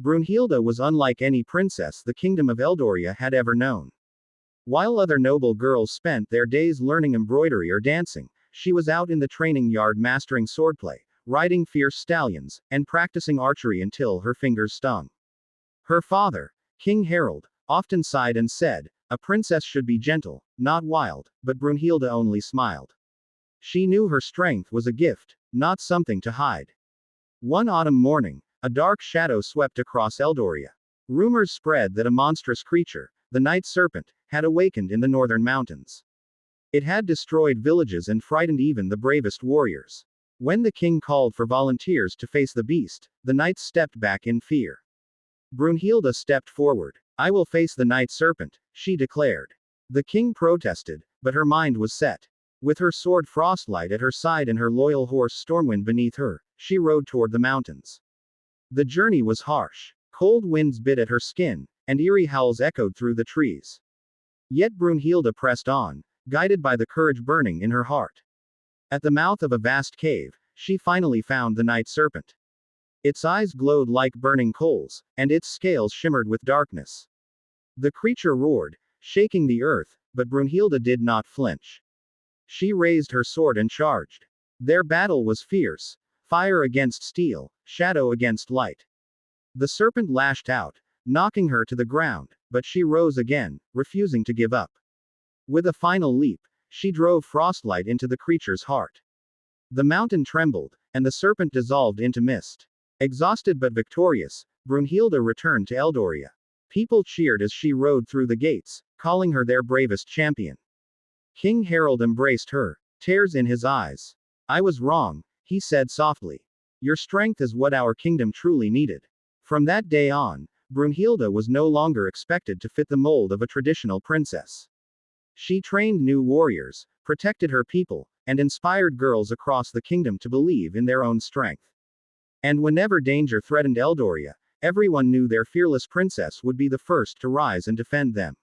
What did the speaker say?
Brunhilda was unlike any princess the kingdom of Eldoria had ever known. While other noble girls spent their days learning embroidery or dancing, she was out in the training yard mastering swordplay, riding fierce stallions, and practicing archery until her fingers stung. Her father, King Harold, often sighed and said, "A princess should be gentle, not wild," but Brunhilda only smiled. She knew her strength was a gift, not something to hide. One autumn morning, a dark shadow swept across Eldoria. Rumors spread that a monstrous creature, the night serpent, had awakened in the northern mountains. It had destroyed villages and frightened even the bravest warriors. When the king called for volunteers to face the beast, the knights stepped back in fear. Brunhilda stepped forward. "I will face the night serpent," she declared. The king protested, but her mind was set. With her sword Frostlight at her side and her loyal horse Stormwind beneath her, she rode toward the mountains. The journey was harsh. Cold winds bit at her skin, and eerie howls echoed through the trees. Yet Brunhilda pressed on, guided by the courage burning in her heart. At the mouth of a vast cave, she finally found the night serpent. Its eyes glowed like burning coals, and its scales shimmered with darkness. The creature roared, shaking the earth, but Brunhilda did not flinch. She raised her sword and charged. Their battle was fierce, fire against steel, shadow against light. The serpent lashed out, knocking her to the ground, but she rose again, refusing to give up. With a final leap, she drove Frostlight into the creature's heart. The mountain trembled, and the serpent dissolved into mist. Exhausted but victorious, Brunhilda returned to Eldoria. People cheered as she rode through the gates, calling her their bravest champion. King Harold embraced her, tears in his eyes. "I was wrong," he said softly. "Your strength is what our kingdom truly needed." From that day on, Brunhilda was no longer expected to fit the mold of a traditional princess. She trained new warriors, protected her people, and inspired girls across the kingdom to believe in their own strength. And whenever danger threatened Eldoria, everyone knew their fearless princess would be the first to rise and defend them.